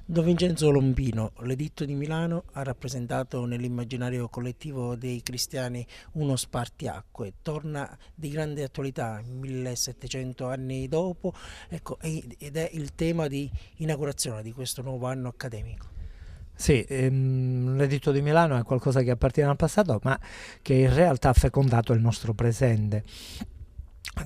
Don Vincenzo Lombino, l'editto di Milano ha rappresentato nell'immaginario collettivo dei cristiani uno spartiacque, torna di grande attualità 1700 anni dopo, ecco, ed è il tema di inaugurazione di questo nuovo anno accademico. Sì, l'editto di Milano è qualcosa che appartiene al passato, ma che in realtà ha fecondato il nostro presente.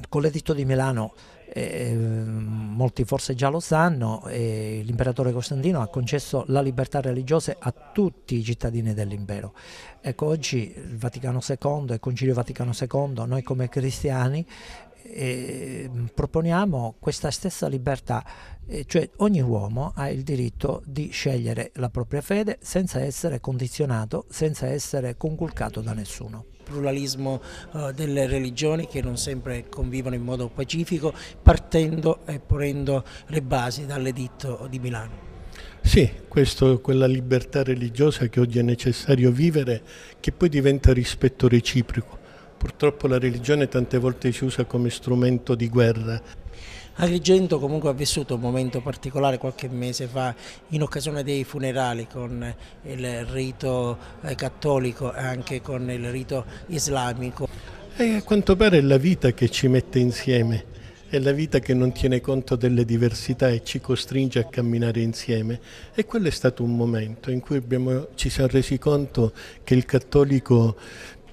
Con l'editto di Milano, molti forse già lo sanno, l'imperatore Costantino ha concesso la libertà religiosa a tutti i cittadini dell'impero. Ecco, oggi il Vaticano II, il Concilio Vaticano II, noi come cristiani proponiamo questa stessa libertà, cioè ogni uomo ha il diritto di scegliere la propria fede senza essere condizionato, senza essere conculcato da nessuno. Pluralismo delle religioni che non sempre convivono in modo pacifico, partendo e ponendo le basi dall'editto di Milano. Sì, quella libertà religiosa che oggi è necessario vivere, che poi diventa rispetto reciproco. Purtroppo la religione tante volte si usa come strumento di guerra. Agrigento comunque ha vissuto un momento particolare qualche mese fa in occasione dei funerali con il rito cattolico e anche con il rito islamico. E a quanto pare è la vita che ci mette insieme, è la vita che non tiene conto delle diversità e ci costringe a camminare insieme. E quello è stato un momento in cui ci siamo resi conto che il cattolico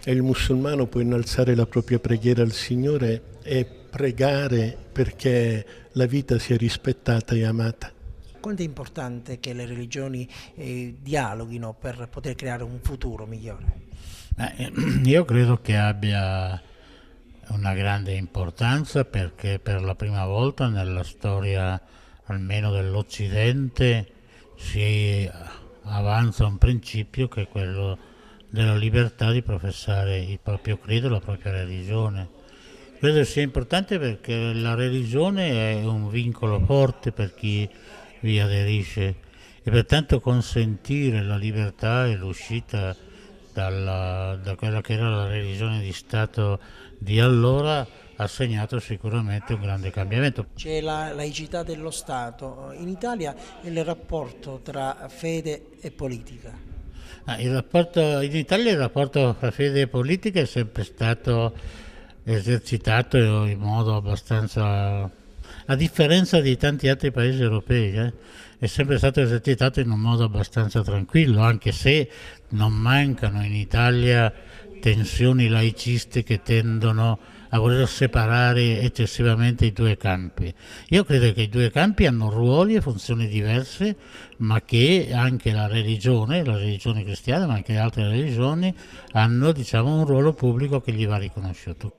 e il musulmano può innalzare la propria preghiera al Signore e pregare perché la vita sia rispettata e amata. Quanto è importante che le religioni dialoghino per poter creare un futuro migliore? Io credo che abbia una grande importanza perché per la prima volta nella storia almeno dell'Occidente si avanza un principio che è quello della libertà di professare il proprio credo, la propria religione. Credo sia importante perché la religione è un vincolo forte per chi vi aderisce e pertanto consentire la libertà e l'uscita da quella che era la religione di Stato di allora ha segnato sicuramente un grande cambiamento. C'è la laicità dello Stato, in Italia è il rapporto tra fede e politica. In Italia il rapporto tra fede e politica è sempre stato esercitato in modo abbastanza, a differenza di tanti altri paesi europei, è sempre stato esercitato in un modo abbastanza tranquillo, anche se non mancano in Italia tensioni laiciste che tendono a voler separare eccessivamente i due campi. Io credo che i due campi hanno ruoli e funzioni diverse, ma che anche la religione cristiana, ma anche altre religioni, hanno, diciamo, un ruolo pubblico che gli va riconosciuto.